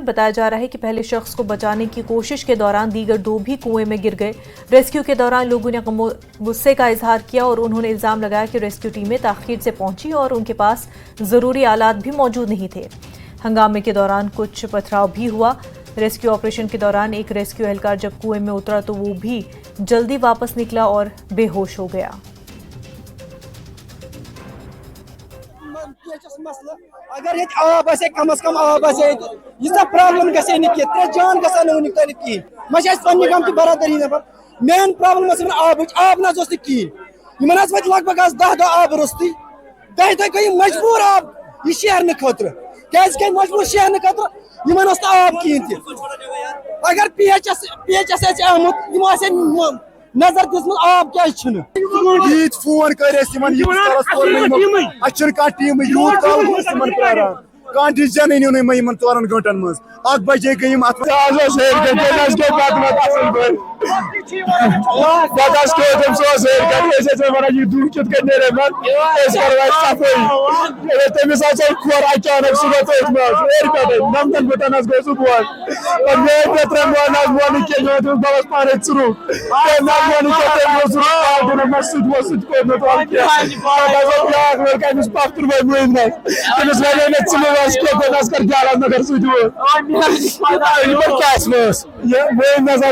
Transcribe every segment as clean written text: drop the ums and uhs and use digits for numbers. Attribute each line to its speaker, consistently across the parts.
Speaker 1: बताया जा रहा है कि पहले शख्स को बचाने की कोशिश के दौरान दीगर दो भी कुएं में गिर गए। रेस्क्यू के दौरान लोगों ने गुस्से का इजहार किया और उन्होंने इल्जाम लगाया कि रेस्क्यू टीमें ताखीर से पहुंची और उनके पास जरूरी आलात भी मौजूद नहीं थे। हंगामे के दौरान कुछ पथराव भी हुआ। रेस्क्यू ऑपरेशन के दौरान एक रेस्क्यू एहलकार जब कुएं में उतरा तो वो भी जल्दी वापस निकला और बेहोश हो गया।
Speaker 2: अगर ये आब कम अज कम आब यह प्रॉब्लम गए त्रे जान गई कहीं मे गम बरादरी नफर मेन प्रॉब्लम आब ना कहें वो लग भग 10 दह आब रुस्ती 10 दह गई मजबूर आब यह शेरने खुद क्या मजबूर शेरने खुद आब कहें अगर PHS आमुत नजर दिस आब क्या
Speaker 3: फोन कर टीम यूत कल कह डिसीजन अनु ना 4 घंटन मज 1 बजे गई तमिस खोर अचानक नमतन बटन गो सह मोन बस पाने चुरू पफ्तर भाई मुहिम तमिस वे कर नगर मेन वजह आब मेन वजह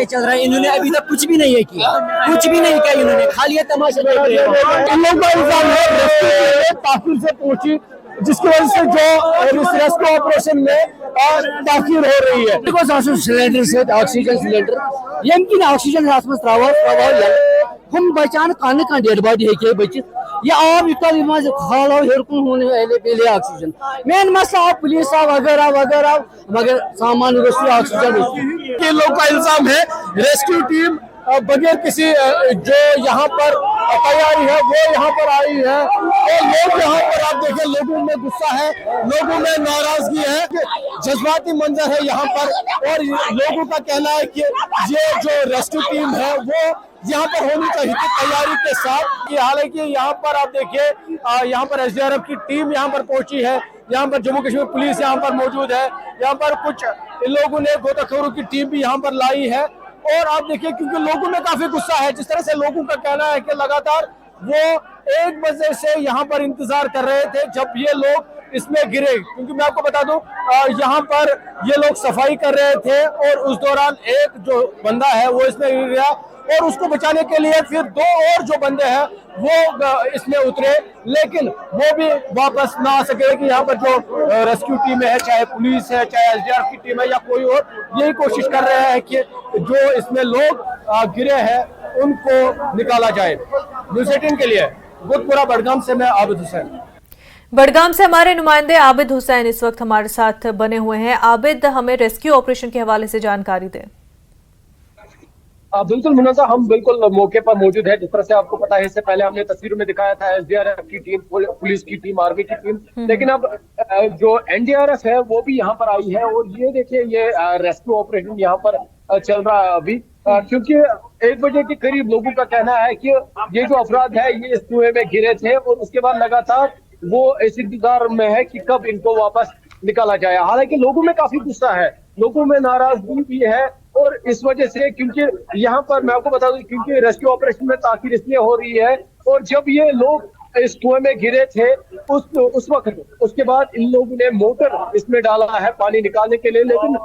Speaker 2: चल रहा है। इन्होंने अभी तक कुछ भी नहीं किया, कुछ भी नहीं किया इन्होंने, खाली ये तमाशा देख रहे हैं।
Speaker 3: इन लोगों का इल्जाम है ताखिर से पहुंची जिसकी वजह से जो रेस्क्यू ऑपरेशन में ताखिर हो रही है।
Speaker 2: सिलेंडर से ऑक्सीजन सिलेंडर यम ऑक्सीजन हम बचान कह डेड बॉडी हे बचित यह आब यूत खालो हेरकुन होने ऑक्सीजन मेन मसला आप पुलिस आ वगैरह वगैरह मगर सामान ऑक्सीजन।
Speaker 3: ये लोग का इल्जाम है रेस्क्यू टीम बगैर किसी जो यहाँ पर तैयारी है वो यहाँ पर आई है और लोग यहाँ पर आप देखें लोगों में गुस्सा है, लोगों में नाराजगी है, जज्बाती मंजर है यहाँ पर। और लोगों का कहना है कि ये जो रेस्क्यू टीम है वो यहाँ पर होनी चाहिए तैयारी के साथ। हालांकि यहाँ पर आप देखिए यहाँ पर SDRF की टीम यहाँ पर पहुंची है, यहाँ पर जम्मू कश्मीर पुलिस यहाँ पर मौजूद है, यहाँ पर कुछ लोगों ने गोताखोरों की टीम भी यहाँ पर लाई है। और आप देखिए क्योंकि लोगों में काफी गुस्सा है, जिस तरह से लोगों का कहना है कि लगातार वो 1 बजे से यहाँ पर इंतजार कर रहे थे जब ये लोग इसमें गिरे। क्योंकि मैं आपको बता दूं यहाँ पर ये लोग सफाई कर रहे थे और उस दौरान एक जो बंदा है वो इसमें गिर गया और उसको बचाने के लिए फिर 2 और जो बंदे हैं वो इसमें उतरे, लेकिन वो भी वापस ना आ सके। कि यहाँ पर जो रेस्क्यू टीम है, चाहे पुलिस है, चाहे SDRF की टीम है या कोई और, यही कोशिश कर रहे हैं कि जो इसमें लोग गिरे हैं उनको निकाला जाए। न्यूज़ 18 के लिए बुधपुरा बड़गाम से मैं आबिद हुसैन।
Speaker 1: बड़गाम से हमारे नुमाइंदे आबिद हुसैन इस वक्त हमारे साथ बने हुए हैं। आबिद, हमें रेस्क्यू ऑपरेशन के हवाले से जानकारी दें।
Speaker 4: बिल्कुल मुन्ना, हम बिल्कुल मौके पर मौजूद है। जिस तरह से आपको पता है इससे पहले हमने तस्वीरों में दिखाया था SDRF की टीम, पुलिस की टीम, आर्मी की टीम, लेकिन अब जो NDRF है वो भी यहाँ पर आई है। और ये देखिए ये रेस्क्यू ऑपरेशन यहाँ पर चल रहा है अभी, क्योंकि 1 बजे के करीब लोगों का कहना है कि ये जो अफराद है ये इस कुएं में गिरे थे और उसके बाद लगातार वो इस इंतजार में है कि कब इनको वापस निकाला जाए। हालांकि लोगों में काफी गुस्सा है, लोगों में नाराजगी भी है और इस वजह से, क्योंकि यहाँ पर मैं आपको बता दूं क्योंकि रेस्क्यू ऑपरेशन में ताखीर इसलिए हो रही है और जब ये लोग इस कुएं में गिरे थे उस वक्त उसके बाद इन लोगों ने मोटर इसमें डाला है पानी निकालने के लिए, लेकिन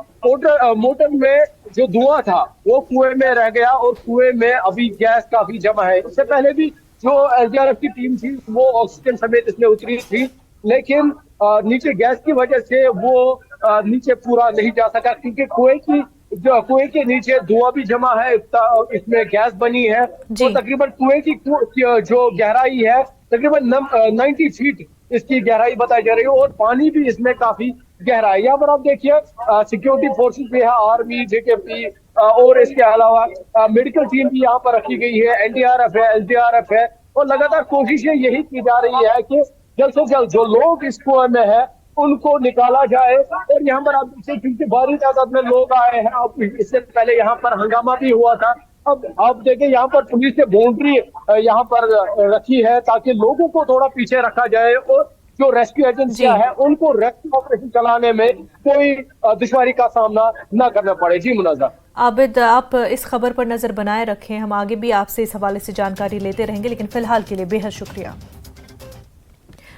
Speaker 4: मोटर में जो धुआं था वो कुएं में रह गया और कुएं में अभी गैस काफी जमा है। इससे पहले भी जो SDRF की टीम थी वो ऑक्सीजन समेत इसमें उतरी थी, लेकिन नीचे गैस की वजह से वो नीचे पूरा नहीं जा सका, क्योंकि कुएं के नीचे धुआं भी जमा है, इसमें गैस बनी है। तो तकरीबन कुएं की जो गहराई है तकरीबन 90 फीट इसकी गहराई बताई जा रही है और पानी भी इसमें काफी गहरा है। यहाँ पर आप देखिए सिक्योरिटी फोर्सेस भी है, आर्मी, JKP और इसके अलावा मेडिकल टीम भी यहाँ पर रखी गई है, NDRF है, SDRF है और लगातार कोशिशें यही की जा रही है कि जल्द से जल्द जो लोग इस कुएं में है उनको निकाला जाए। और यहाँ पर आप देखिए क्योंकि भारी तादाद में लोग आए हैं, अब इससे पहले यहाँ पर हंगामा भी हुआ था। अब आप देखें यहाँ पर पुलिस ने बाउंड्री यहाँ पर रखी है ताकि लोगों को थोड़ा पीछे रखा जाए और जो रेस्क्यू एजेंसियां हैं उनको रेस्क्यू ऑपरेशन चलाने में कोई दुश्वारी का सामना न करना पड़े। जी मुनाज़ा।
Speaker 1: आबिद, आप इस खबर पर नजर बनाए रखें, हम आगे भी आपसे इस हवाले से जानकारी लेते रहेंगे, लेकिन फिलहाल के लिए बेहद शुक्रिया।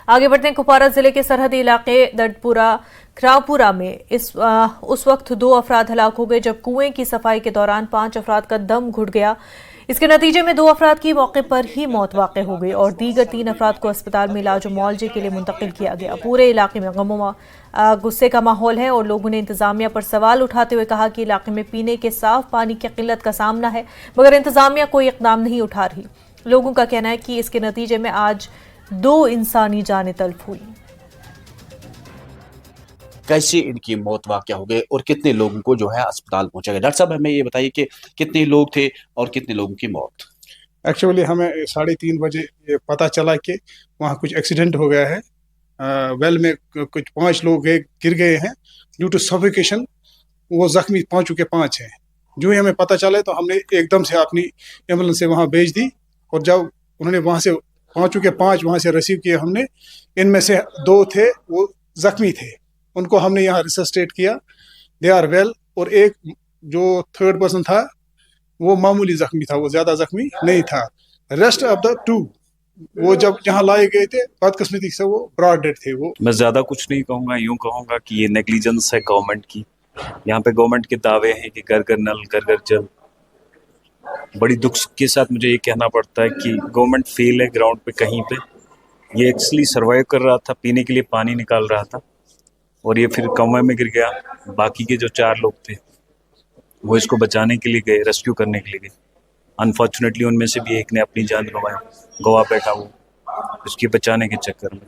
Speaker 1: आगे बढ़ते हैं। कुपवारा जिले के सरहदी इलाके दडपुरा खरापुरा में उस वक्त 2 अफराद हलाक हो गए जब कुएं की सफाई के दौरान 5 अफराद का दम घुट गया। इसके नतीजे में 2 अफराद की मौके पर ही मौत वाक़ हो गई और दीगर 3 अफराद को अस्पताल में इलाज और मुआवजे के लिए मुंतकिल किया गया। पूरे इलाके में गम गुस्से का माहौल है और लोगों ने इंतजामिया पर सवाल उठाते हुए कहा कि इलाके में पीने के साफ पानी की किल्लत का सामना है, मगर इंतजामिया कोई इकदाम नहीं उठा रही। लोगों का कहना है कि इसके नतीजे में आज 2 इंसानी जानें तल्फ हुई।
Speaker 5: कैसे इनकी मौत वाक़या हो गई और कितने लोगों को जो है अस्पताल पहुंचा गया? डॉक्टर साहब हमें ये बताइए कि कितने लोग थे और कितने लोगों की मौत?
Speaker 6: एक्चुअली हमें 3:30 बजे ये पता चला कि वहाँ कुछ एक्सीडेंट हो गया है। वेल में कुछ 5 लोग गिर गए हैं ड्यू टू सफोकेशन। वो जख्मी पहुँच चुके 5 हैं। जो ही हमें पता चला तो हमने एकदम से अपनी एम्बुलेंस से वहाँ भेज दी और जब उन्होंने वहाँ से पहुँच चुके 5 वहाँ से रिसीव किए हमने। इनमें से 2 थे वो जख्मी थे, उनको हमने यहाँ रिसस्टेट किया, दे आर वेल। और एक जो 3rd पर्सन था वो मामूली जख्मी था, वो ज्यादा जख्मी नहीं था। रेस्ट ऑफ द 2 वो जब यहाँ लाए गए थे बदकिस्मती से वो ब्रॉड डेड थे। वो
Speaker 7: मैं ज्यादा कुछ नहीं कहूँगा, यूँ कहूँगा कि ये नेग्लिजेंस है गवर्नमेंट की। यहाँ पे गवर्नमेंट के दावे हैं कि घर घर नल घर घर जल। बड़ी दुख के साथ मुझे ये कहना पड़ता है कि गवर्नमेंट फेल है ग्राउंड पे। कहीं पे ये एक्चुअली सर्वाइव कर रहा था, पीने के लिए पानी निकाल रहा था और ये फिर कुएं में गिर गया। बाकी के जो 4 लोग थे वो इसको बचाने के लिए गए, रेस्क्यू करने के लिए गए। अनफॉर्चुनेटली उनमें से भी एक ने अपनी जान गवा बैठा वो इसके बचाने के चक्कर में।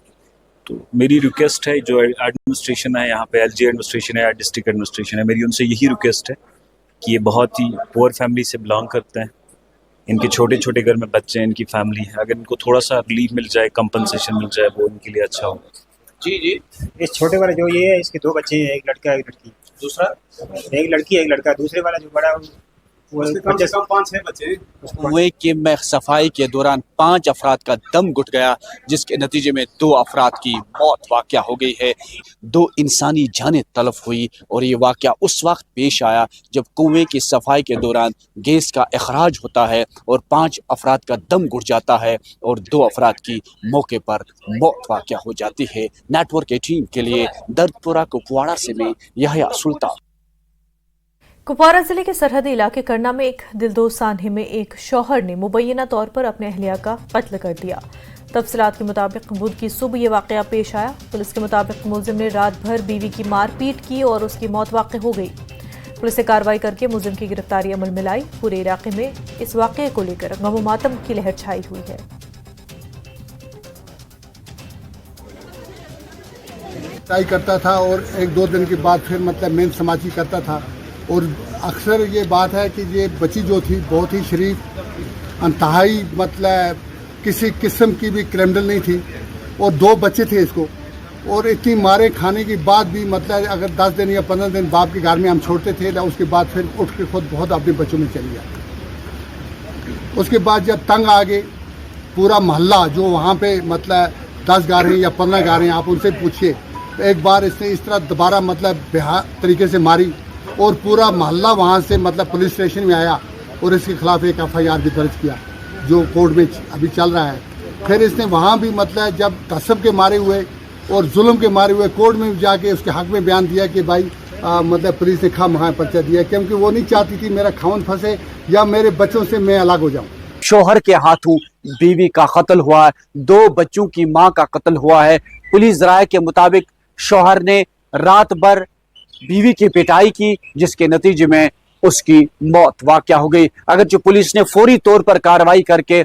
Speaker 7: तो मेरी रिक्वेस्ट है, जो एडमिनिस्ट्रेशन है यहाँ पे, एलजी एडमिनिस्ट्रेशन है या डिस्ट्रिक्ट एडमिनिस्ट्रेशन है, मेरी उनसे यही रिक्वेस्ट है कि ये बहुत ही पुअर फैमिली से बिलोंग करते हैं। इनके छोटे छोटे घर में बच्चे हैं, इनकी फैमिली है। अगर इनको थोड़ा सा रिलीफ मिल जाए, कंपनसेशन मिल जाए, वो इनके लिए अच्छा हो।
Speaker 5: जी जी।
Speaker 8: इस छोटे वाला जो ये है, इसके 2 बच्चे हैं, एक लड़का एक लड़की।
Speaker 5: दूसरा
Speaker 8: एक लड़की एक लड़का। दूसरे वाला जो बड़ा वो
Speaker 6: 5-6 बच्चे।
Speaker 5: कुएं की में सफाई के दौरान 5 अफराद का दम घुट गया जिसके नतीजे में 2 अफराद की मौत वाक़या हो गई है। 2 इंसानी जानें तलफ हुई और ये वाक़या उस वक्त पेश आया जब कुएं की सफाई के दौरान गैस का अखराज होता है और 5 अफराद का दम घुट जाता है और 2 अफराद की मौके पर मौत वाक़या हो जाती है। नेटवर्क 18 के लिए दर्दपुरा कुपवाड़ा से मैं याह्या सुल्तान।
Speaker 1: कुपवारा जिले के सरहदी इलाके करना में एक दिलदोज सान्हे में एक शौहर ने मुबैना तौर पर अपने अहलिया का कत्ल कर दिया। तफसीलात के मुताबिक बुध की सुबह यह वाक़या पेश आया। पुलिस के मुताबिक मुलजिम ने रात भर बीवी की मारपीट की और उसकी मौत वाक़ हो गई। पुलिस ने कार्रवाई करके मुलजिम की गिरफ्तारी अमल में लाई। पूरे इलाके में इस वाक़े को लेकर गम मातम की लहर छाई हुई है।
Speaker 9: करता था और 1-2 दिन के बाद फिर मतलब मेन समाजी करता था। और अक्सर ये बात है कि ये बच्ची जो थी बहुत ही शरीफ, इंतहाई मतलब किसी किस्म की भी क्रिमिनल नहीं थी और 2 बच्चे थे इसको। और इतनी मारे खाने के बाद भी मतलब अगर 10 दिन या 15 दिन बाप के घर में हम छोड़ते थे तो उसके बाद फिर उठ के खुद बहुत अपने बच्चों में चली गया। उसके बाद जब तंग आ गए पूरा मोहल्ला जो वहाँ पे मतलब 10 घर हैं या 15 घर हैं, आप उनसे पूछिए। एक बार इसने इस तरह दोबारा मतलब बेहाल तरीके से मारी और पूरा मोहल्ला वहाँ से मतलब पुलिस स्टेशन में आया और इसके खिलाफ एक FIR भी दर्ज किया जो कोर्ट में अभी चल रहा है। फिर इसने वहाँ भी मतलब जब तसब के मारे हुए और जुल्म के मारे हुए कोर्ट में भी जाके उसके हक में बयान दिया कि भाई मतलब पुलिस ने खामखा पर्चा दिया क्योंकि वो नहीं चाहती थी मेरा खौन फंसे या मेरे बच्चों से मैं अलग हो जाऊँ।
Speaker 5: शौहर के हाथों बीवी का कत्ल हुआ है, 2 बच्चों की मां का कत्ल हुआ है। पुलिस राय के मुताबिक शौहर ने रात भर बीवी की पिटाई की जिसके नतीजे में उसकी मौत वाक़या हो गई। अगरचे पुलिस ने फौरी तौर पर कार्रवाई करके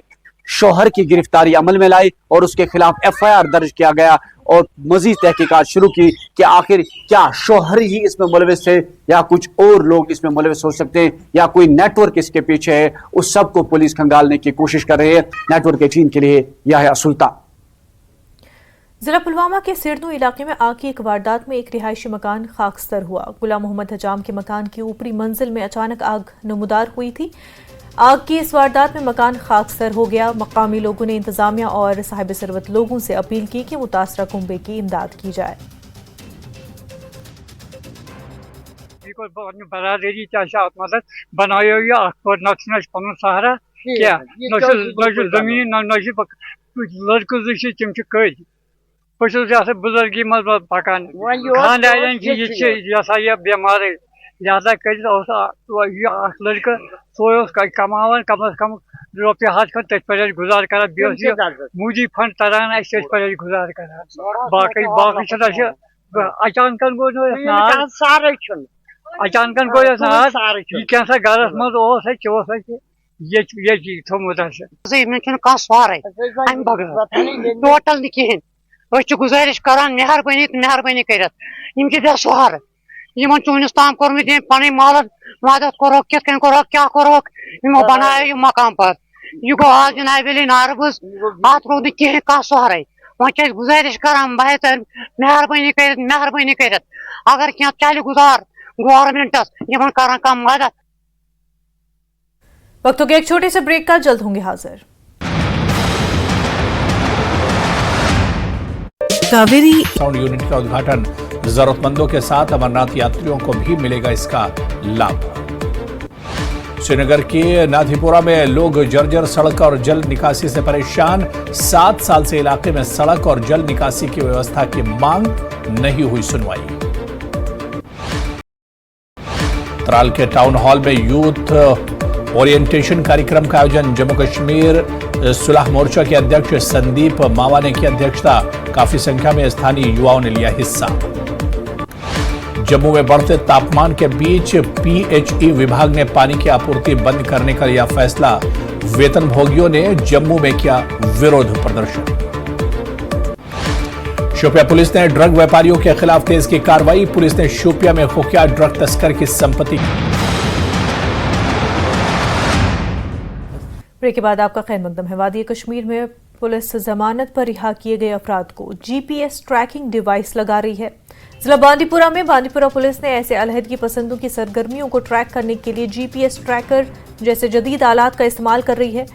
Speaker 5: शौहर की गिरफ्तारी अमल में लाई और उसके खिलाफ FIR दर्ज किया गया और मजीद तहकीकात शुरू की कि आखिर क्या शौहर ही इसमें मुलविस थे या कुछ और लोग इसमें मुलविस हो सकते हैं या कोई नेटवर्क इसके पीछे है। उस सब को पुलिस खंगालने की कोशिश कर रही है। नेटवर्क 18 के लिए याह्या सुल्तान।
Speaker 1: जिला पुलवामा के सिरनू इलाके में आग की एक वारदात में एक रिहायशी मकान खाकस्तर हुआ। गुलाम मोहम्मद हजाम के मकान की ऊपरी मंजिल में अचानक आग नमूदार हुई थी। आग की इस वारदात में मकान खाकस्तर हो गया। मकामी लोगों ने इंतजामिया और साहिब सरवत लोगों से अपील की कि मुतासरा कुंबे की इमदाद की जाए।
Speaker 10: बरादरी मदद बनायो पन सहारा क्या जमीन लड़कों तम कद बहुत बुजुर्गी मज पकान खानदान यह बेमार लिहाजा कर लड़का सोए कमान कम अज कम रुपये हाथ खन तथ पे गुजार कर मूदी फंड तरान पे गुजार कर बाकी अचानक गो अचानक गो यह क्या गरस मज थोमुत
Speaker 11: सारे टोटल कहें गुजारिश करान मेहरबानी कर सहार इन चूनिस ताम कोर्मुत पन मालत मदद कोरक कित कोरक क्या कोरक यमो बनायो मकान पर यह गो आज नाबिल नारबस अत रोद कहें कह सहारे वह गुजारिश करान बह मेहरबानी कर अगर क्या चल गुजार गवर्नमेंटस इन कर कम मदद।
Speaker 1: वक्त हो गया एक छोटे से ब्रेक का, जल्द होंगे हाजिर।
Speaker 12: कावेरी साउंड यूनिट का उद्घाटन जरूरतमंदों के साथ अमरनाथ यात्रियों को भी मिलेगा इसका लाभ। श्रीनगर के नाथीपुरा में लोग जर्जर सड़क और जल निकासी से परेशान। 7 साल से इलाके में सड़क और जल निकासी की व्यवस्था की मांग, नहीं हुई सुनवाई। त्राल के टाउन हॉल में यूथ ओरिएंटेशन कार्यक्रम का आयोजन। जम्मू कश्मीर सुलह मोर्चा के अध्यक्ष संदीप मावा ने की अध्यक्षता। काफी संख्या में स्थानीय युवाओं ने लिया हिस्सा। जम्मू में बढ़ते तापमान के बीच पीएचई विभाग ने पानी की आपूर्ति बंद करने का लिया फैसला। वेतनभोगियों ने जम्मू में किया विरोध प्रदर्शन। शोपिया पुलिस ने ड्रग व्यापारियों के खिलाफ तेज की कार्रवाई। पुलिस ने शोपिया में खुफिया ड्रग तस्कर की संपत्ति।
Speaker 1: ब्रेक के बाद आपका खैर मकदम है। वादी कश्मीर में पुलिस जमानत पर रिहा किए गए अफराद को जीपीएस ट्रैकिंग डिवाइस लगा रही है। जिला बांदीपुरा में बांदीपुरा पुलिस ने ऐसे अलहदगी पसंदों की सरगर्मियों को ट्रैक करने के लिए जीपीएस ट्रैकर जैसे जदीद आलात का इस्तेमाल कर रही है।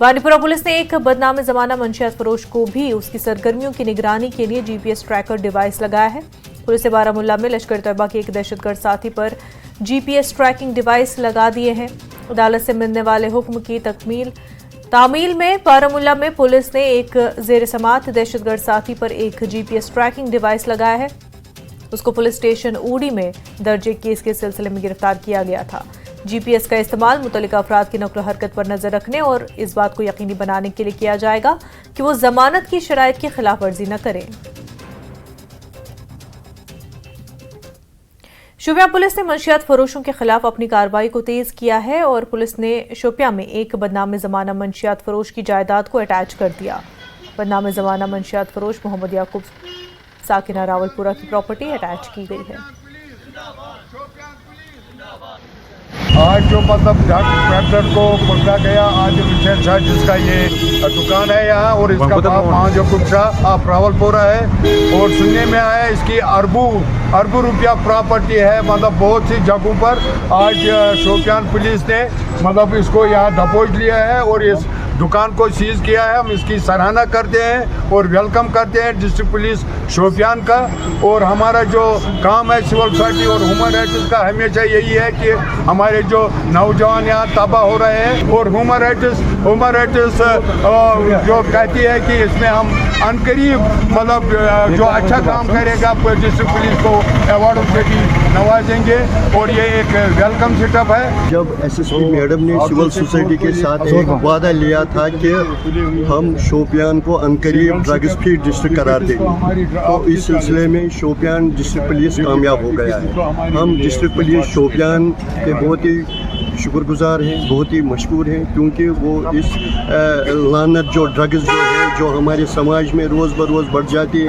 Speaker 1: बांदीपुरा पुलिस ने एक बदनाम जमाना मंशियात फरोश को भी उसकी सरगर्मियों की निगरानी के लिए जीपीएस ट्रैकर डिवाइस लगाया है। पुलिस ने बारामुल्ला में लश्कर तैयबा के एक दहशतगर्द साथी पर जीपीएस ट्रैकिंग डिवाइस लगा दिए हैं। अदालत से मिलने वाले हुक्म की तामील में बारामुल्ला में पुलिस ने एक जेर समात दहशतगर्द साथी पर एक जीपीएस ट्रैकिंग डिवाइस लगाया है। उसको पुलिस स्टेशन ऊडी में दर्ज एक केस के सिलसिले में गिरफ्तार किया गया था। जीपीएस का इस्तेमाल मुतल्लिका अफराद की नक्ल हरकत पर नजर रखने और इस बात को यकीनी बनाने के लिए किया जाएगा कि वो जमानत की शराइत की खिलाफ वर्जी न करें। शोपिया पुलिस ने मंशियात फरोशों के खिलाफ अपनी कार्रवाई को तेज किया है और पुलिस ने शोपिया में एक बदनाम जमाना मंशियात फरोश की जायदाद को अटैच कर दिया। बदनाम जमाना मंशियात फरोश मोहम्मद याकूब साकिना रावलपुरा की प्रॉपर्टी अटैच की गई है।
Speaker 13: आज जो मतलब ट्रैक्टर को पकड़ा गया, आज विशेष शाह जिसका ये दुकान है यहाँ और इसका बाप महाजकुब शाह रावलपुरा है और सुनने में आया इसकी अरबों रुपया प्रॉपर्टी है। मतलब बहुत सी जगहों पर आज शोपियान पुलिस ने मतलब इसको यहाँ दबोच लिया है और इस दुकान को सीज किया है। हम इसकी सराहना करते हैं और वेलकम करते हैं डिस्ट्रिक्ट पुलिस शोपियान का। और हमारा जो काम है सिविल सोसाइटी और ह्यूमन राइट्स का हमेशा यही है कि हमारे जो नौजवान यहाँ तबाह हो रहे हैं और ह्यूमन राइट्स जो कहती है कि इसमें हम अनकरीब मतलब जो अच्छा काम करेगा डिस्ट्रिक्ट पुलिस को अवार्डों से भी नवाजेंगे और ये एक वेलकम सेटअप है।
Speaker 14: जब एसएसपी मैडम ने सिविल सोसाइटी के साथ एक वादा लिया था कि हम शोपियान को अनकरीब ड्रग्स फ्री डिस्ट्रिक्ट करार देंगे, तो इस सिलसिले में शोपियान डिस्ट्रिक्ट पुलिस कामयाब हो गया है। हम डिस्ट्रिक्ट पुलिस शोपियान के बहुत ही शुक्रगुजार हैं, बहुत ही मशहूर हैं, क्योंकि वो इस लानत जो ड्रग्स जो है जो हमारे समाज में रोज़ बरोज़ बढ़ जाती है,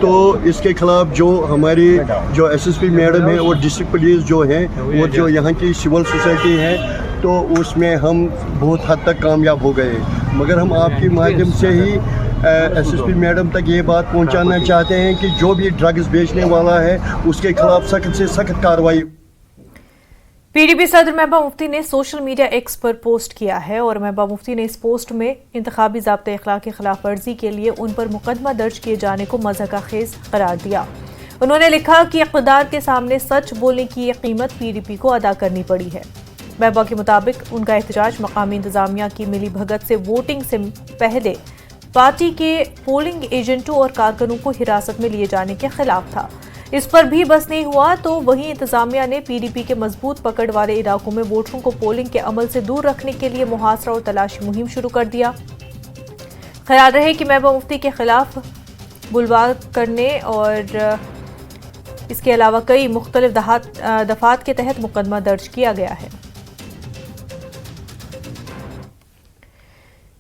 Speaker 14: तो इसके खिलाफ जो हमारी जो एसएसपी मैडम है और डिस्ट्रिक्ट पुलिस जो है वो जो यहाँ की सिविल सोसाइटी है तो उसमें हम बहुत हद तक कामयाब हो गए। मगर हम आपके माध्यम से ही एसएसपी मैडम तक ये बात पहुंचाना चाहते हैं कि जो भी ड्रग्स बेचने वाला है उसके खिलाफ सख्त से सख्त कार्रवाई।
Speaker 1: पीडीपी सदर महबूबा मुफ्ती ने सोशल मीडिया एक्स पर पोस्ट किया है और महबूबा मुफ्ती ने इस पोस्ट में इंतखाबी ज़ाब्ते अखलाक की खिलाफ वर्जी के लिए उन पर मुकदमा दर्ज किए जाने को मज़हक़ाखेज़ करार दिया। उन्होंने लिखा कि इक़्तिदार के सामने सच बोलने की ये कीमत पीडीपी को अदा करनी पड़ी है। महबूबा के मुताबिक उनका एहतजाज मकामी इंतजामिया की मिली भगत से वोटिंग से पहले पार्टी के पोलिंग एजेंटों और कारकुनों को हिरासत में लिए जाने के खिलाफ था। इस पर भी बस नहीं हुआ तो वहीं इंतजामिया ने पीडीपी के मजबूत पकड़ वाले इलाकों में वोटरों को पोलिंग के अमल से दूर रखने के लिए मुहासरा और तलाशी मुहिम शुरू कर दिया। ख्याल रहे कि महबूबा मुफ्ती के खिलाफ बुलवार करने और इसके अलावा कई मुख्तलिफ दफात के तहत मुकदमा दर्ज किया गया है।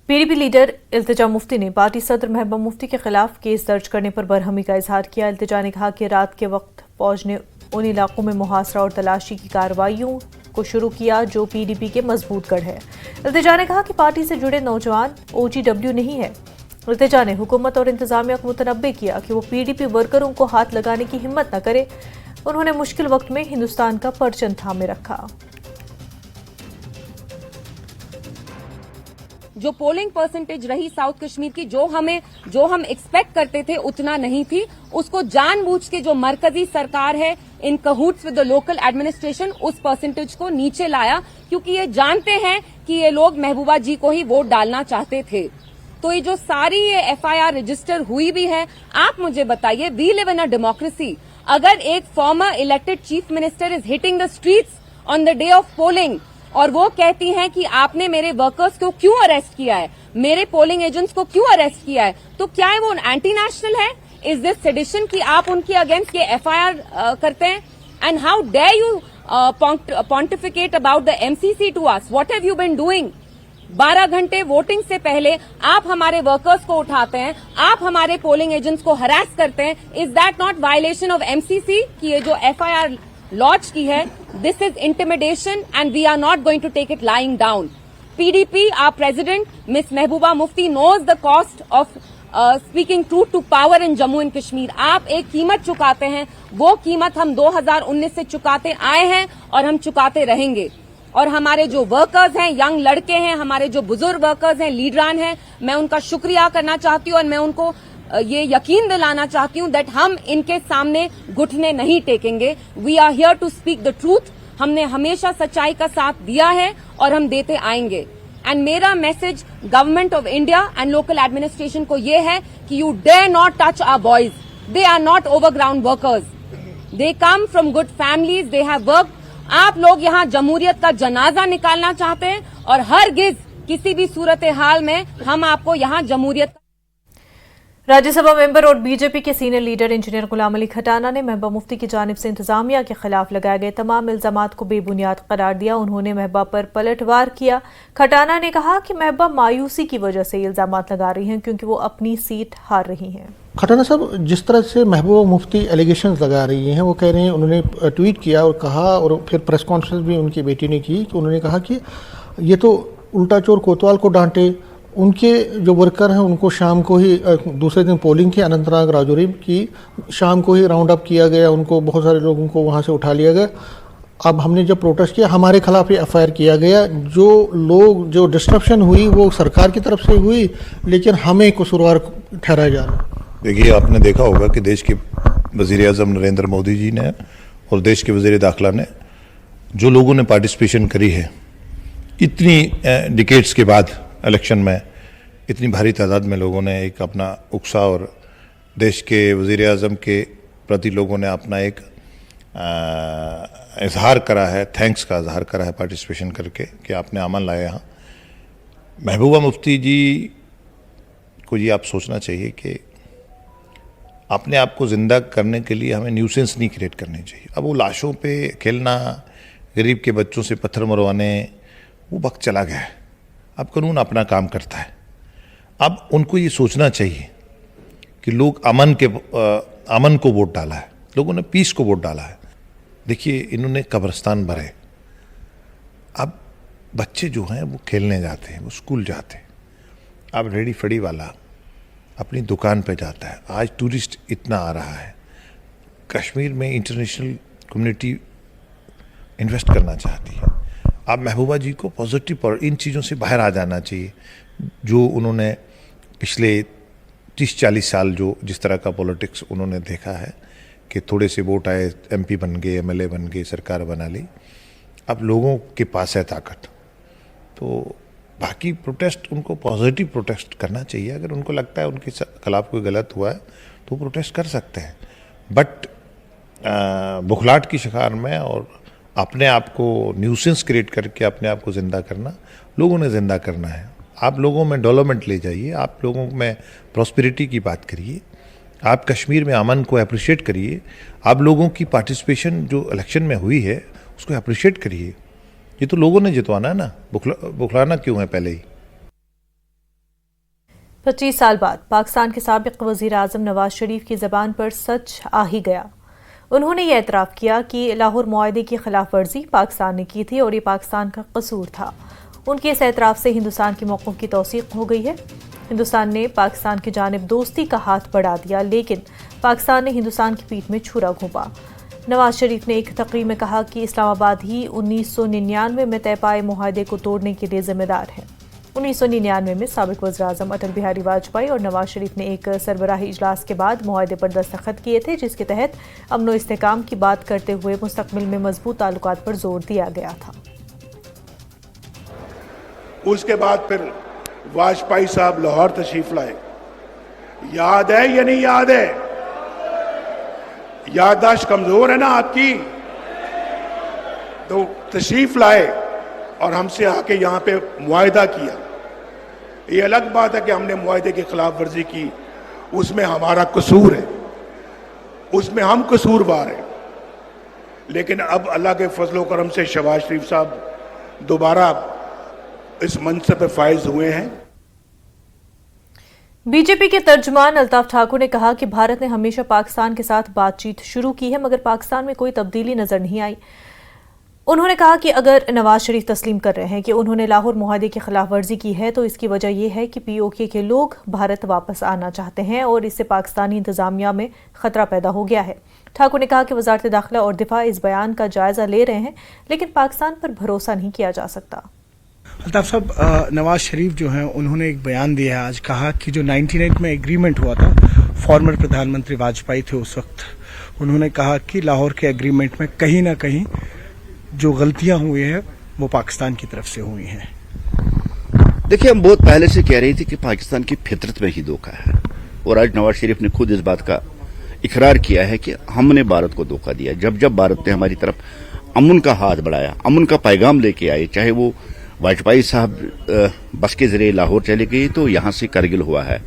Speaker 1: पीडीपी लीडर इल्तिजा मुफ्ती ने पार्टी सदर महबूबा मुफ्ती के खिलाफ केस दर्ज करने पर बरहमी का इजहार किया। इल्तिजा ने कहा कि रात के वक्त फौज ने उन इलाकों में मुहासरा और तलाशी की कार्रवाइयों को शुरू किया जो पीडीपी के मजबूत गढ़ है। इल्तिजा ने कहा कि पार्टी से जुड़े नौजवान OGW नहीं है। इल्तिजा ने हुकूमत और इंतजामिया को मुतनब्बे किया कि वो पीडीपी वर्करों को हाथ लगाने की हिम्मत न करे। उन्होंने मुश्किल वक्त में हिंदुस्तान का परचम थामे रखा।
Speaker 15: जो पोलिंग परसेंटेज रही साउथ कश्मीर की जो हम एक्सपेक्ट करते थे उतना नहीं थी। उसको जानबूझ के जो मरकजी सरकार है इन कहूट्स विद द लोकल एडमिनिस्ट्रेशन उस परसेंटेज को नीचे लाया क्योंकि ये जानते हैं कि ये लोग महबूबा जी को ही वोट डालना चाहते थे। तो ये जो सारी ये FIR रजिस्टर हुई भी है, आप मुझे बताइए, we live in a democracy. अगर एक former elected chief minister is hitting the streets on the day of polling और वो कहती हैं कि आपने मेरे वर्कर्स को क्यों अरेस्ट किया है, मेरे पोलिंग एजेंट्स को क्यों अरेस्ट किया है, तो क्या है वो एंटी नेशनल है? इज दिस सेडिशन कि आप उनके अगेंस्ट ये FIR करते हैं? And how dare you pontificate about the MCC to us? What have you been doing? 12 घंटे वोटिंग से पहले आप हमारे वर्कर्स को उठाते हैं, आप हमारे पोलिंग एजेंट्स को हरास करते हैं। Is that not violation of MCC कि ये जो FIR लॉन्च की है? This is intimidation and we are not going to take it lying down. PDP, our president, Miss Mehbooba Mufti, knows the cost of speaking truth to power in Jammu and Kashmir. आप एक कीमत चुकाते हैं, वो कीमत हम 2019 से चुकाते आए हैं और हम चुकाते रहेंगे। और हमारे जो वर्कर्स हैं, यंग लड़के हैं, हमारे जो बुजुर्ग वर्कर्स हैं, लीडरान हैं, मैं उनका शुक्रिया करना चाहती हूँ और मैं उनको ये यकीन दिलाना चाहती हूँ दैट हम इनके सामने घुटने नहीं टेकेंगे। We are here to speak the truth. हमने हमेशा सच्चाई का साथ दिया है और हम देते आएंगे। एंड मेरा message government of India and local administration को ये है कि you dare not touch our boys. They are not overground workers, they come from good families, they have work. आप लोग यहाँ जमहूरियत का जनाजा निकालना चाहते हैं और हरगिज किसी भी सूरत हाल में हम आपको यहाँ जमहूरियत।
Speaker 1: राज्यसभा मेंबर और बीजेपी के senior leader engineer Ghulam Ali Khatana ने महबूबा मुफ्ती की जानिब से इंतजामिया के खिलाफ लगाए गए तमाम इल्जामात को बेबुनियाद करार दिया। उन्होंने महबूबा पर पलटवार किया। खटाना ने कहा कि महबूबा मायूसी की वजह से इल्जामात लगा रही हैं क्योंकि वो अपनी सीट हार रही हैं।
Speaker 16: खटाना साहब, जिस तरह से महबूबा मुफ्ती एलिगेशंस लगा रही हैं, वो कह रहे हैं, उन्होंने ट्वीट किया और कहा और फिर प्रेस कॉन्फ्रेंस भी उनकी बेटी ने की कि उन्होंने कहा कि ये तो उल्टा चोर कोतवाल को डांटे, उनके जो वर्कर हैं उनको शाम को ही दूसरे दिन पोलिंग थी अनंतनाग राजौरी की, शाम को ही राउंड अप किया गया, उनको बहुत सारे लोगों को वहाँ से उठा लिया गया। अब हमने जब प्रोटेस्ट किया हमारे खिलाफ ये FIR किया गया। जो डिस्ट्रप्शन हुई वो सरकार की तरफ से हुई, लेकिन हमें कसूरवार ठहराया जा रहा है।
Speaker 17: देखिए, आपने देखा होगा कि देश के वज़ीर-ए-आज़म नरेंद्र मोदी जी ने और देश के वज़ीर दाखिला ने, जो लोगों ने पार्टिसिपेशन करी है इतनी डिकेड्स के बाद इलेक्शन में, इतनी भारी तादाद में लोगों ने एक अपना उत्साह और देश के वज़ीर-ए-आज़म के प्रति लोगों ने अपना एक इजहार करा है, थैंक्स का इजहार करा है पार्टिसिपेशन करके कि आपने अमन लाया यहाँ। महबूबा मुफ्ती जी को ये आप सोचना चाहिए कि अपने आप को ज़िंदा करने के लिए हमें न्यूसेंस नहीं क्रिएट करनी चाहिए। अब वो लाशों पे खेलना, गरीब के बच्चों से पत्थर मरवाने, वो वक्त चला गया है। अब कानून अपना काम करता है। अब उनको ये सोचना चाहिए कि लोग अमन को वोट डाला है, लोगों ने पीस को वोट डाला है। देखिए, इन्होंने कब्रिस्तान भरे। अब बच्चे जो हैं वो खेलने जाते हैं, वो स्कूल जाते हैं। अब रेडी फड़ी वाला अपनी दुकान पे जाता है। आज टूरिस्ट इतना आ रहा है, कश्मीर में इंटरनेशनल कम्युनिटी इन्वेस्ट करना चाहती है। आप महबूबा जी को पॉजिटिव और इन चीज़ों से बाहर आ जाना चाहिए, जो उन्होंने पिछले 30-40 साल जो जिस तरह का पॉलिटिक्स उन्होंने देखा है कि थोड़े से वोट आए, MP बन गए, MLA बन गए, सरकार बना ली। अब लोगों के पास है ताकत, तो बाकी प्रोटेस्ट उनको पॉजिटिव प्रोटेस्ट करना चाहिए। अगर उनको लगता है उनके खिलाफ कोई गलत हुआ है तो प्रोटेस्ट कर सकते हैं, बट बुखलाहट की शिकार में और अपने आप को न्यूसेंस क्रिएट करके अपने आप को जिंदा करना, लोगों ने जिंदा करना है। आप लोगों में डेवलपमेंट ले जाइए, आप लोगों में प्रॉस्पेरिटी की बात करिए, आप कश्मीर में अमन को अप्रिशिएट करिए, आप लोगों की पार्टिसिपेशन जो इलेक्शन में हुई है उसको अप्रिशिएट करिए। ये तो लोगों ने जितवाना है ना, बुखलाना क्यों है पहले ही।
Speaker 1: 25 साल बाद पाकिस्तान के साबिक वजीर आजम नवाज शरीफ की जबान पर सच आ ही गया। उन्होंने ये एतराफ़ किया कि लाहौर मुआहदे की खिलाफ वर्जी पाकिस्तान ने की थी और ये पाकिस्तान का कसूर था। उनके इस एतराफ़ से हिंदुस्तान के मौक़िफ़ की तौसीक़ हो गई है। हिंदुस्तान ने पाकिस्तान की जानिब दोस्ती का हाथ बढ़ा दिया, लेकिन पाकिस्तान ने हिंदुस्तान की पीठ में छुरा घोंपा। नवाज शरीफ ने एक तकरीर में कहा कि इस्लामाबाद ही 1999 में तय पाए मुआहदे को तोड़ने के लिए जिम्मेदार है। 1999 में साबिक वज़ीर आज़म अटल बिहारी वाजपेयी और नवाज शरीफ ने एक सरबराही इजलास के बाद मुआहदे पर दस्तखत किए थे, जिसके तहत अमन व इस्तेहकाम की बात करते हुए मुस्तक़बिल में मजबूत ताल्लुकात पर जोर दिया गया था।
Speaker 18: उसके बाद फिर वाजपेयी साहब लाहौर तशरीफ लाए। याद है या नहीं याद है? याददाश्त कमजोर है ना आपकी? तो तशरीफ लाए और हमसे आके यहाँ पे मुआहदा किया। ये अलग बात है कि हमने मुआहदे की खिलाफ वर्जी की, उसमें हमारा कसूर है, उसमें हम कसूरवार हैं। लेकिन अब अल्लाह के फजलो करम से शहबाज शरीफ साहब दोबारा इस मनसब पे फायज हुए हैं।
Speaker 1: बीजेपी के तर्जुमान अल्ताफ ठाकुर ने कहा कि भारत ने हमेशा पाकिस्तान के साथ बातचीत शुरू की है, मगर पाकिस्तान में कोई तब्दीली नजर नहीं आई। उन्होंने कहा कि अगर नवाज शरीफ तस्लीम कर रहे हैं कि उन्होंने लाहौर मुआहदे की खिलाफ वर्जी की है, तो इसकी वजह यह है कि POK के लोग भारत वापस आना चाहते हैं और इससे पाकिस्तानी इंतजामिया में खतरा पैदा हो गया है। ठाकुर ने कहा कि वजारत दाखिला और दिफा इस बयान का जायजा ले रहे हैं, लेकिन पाकिस्तान पर भरोसा नहीं किया जा सकता।
Speaker 16: अल्ताफ साहब, नवाज शरीफ जो हैं उन्होंने एक बयान दिया है आज, कहा कि जो 1998 में एग्रीमेंट हुआ था, फॉर्मर प्रधानमंत्री वाजपेयी थे उस वक्त, उन्होंने कहा कि लाहौर के एग्रीमेंट में कहीं ना कहीं जो गलतियां हुई हैं वो पाकिस्तान की तरफ से हुई हैं।
Speaker 19: देखिए, हम बहुत पहले से कह रहे थे कि पाकिस्तान की फितरत में ही धोखा है, और आज नवाज शरीफ ने खुद इस बात का इकरार किया है कि हमने भारत को धोखा दिया। जब जब भारत ने हमारी तरफ अमन का हाथ बढ़ाया, अमन का पैगाम लेके आए, चाहे वो वाजपेयी साहब बस के जरिए लाहौर चले गए तो यहां से करगिल हुआ है,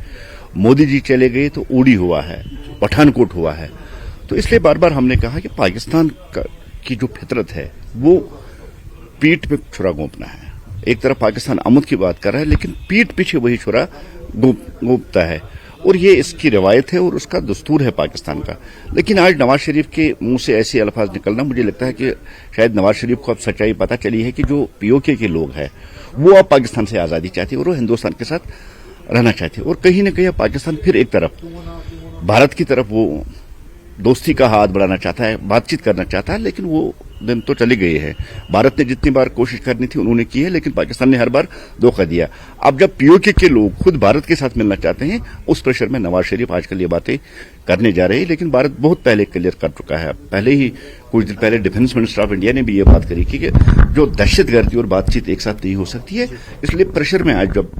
Speaker 19: मोदी जी चले गए तो उड़ी हुआ है, पठानकोट हुआ है। तो इसलिए बार बार हमने कहा कि पाकिस्तान की जो फितरत है वो पीठ पे छुरा घोंपना है। एक तरफ पाकिस्तान अमन की बात कर रहा है, लेकिन पीठ पीछे वही छुरा घोंपता है, और ये इसकी रवायत है और उसका दस्तूर है पाकिस्तान का। लेकिन आज नवाज शरीफ के मुंह से ऐसे अल्फाज निकलना, मुझे लगता है कि शायद नवाज शरीफ को अब सच्चाई पता चली है कि जो POK के लोग हैं वो अब पाकिस्तान से आज़ादी चाहते हैं और वो हिंदुस्तान के साथ रहना चाहते हैं। और कहीं ना कहीं पाकिस्तान फिर एक तरफ भारत की तरफ वो दोस्ती का हाथ बढ़ाना चाहता है, बातचीत करना चाहता है, लेकिन वो दिन तो चले गए हैं। भारत ने जितनी बार कोशिश करनी थी उन्होंने की है, लेकिन पाकिस्तान ने हर बार धोखा दिया। अब जब POK के लोग खुद भारत के साथ मिलना चाहते हैं, उस प्रेशर में नवाज शरीफ आजकल ये बातें करने जा रहे हैं। लेकिन भारत बहुत पहले क्लियर कर चुका है। पहले ही कुछ दिन पहले डिफेंस मिनिस्टर ऑफ इंडिया ने भी ये बात करी कि जो दहशतगर्दी और बातचीत एक साथ नहीं हो सकती है, इसलिए प्रेशर में आज जब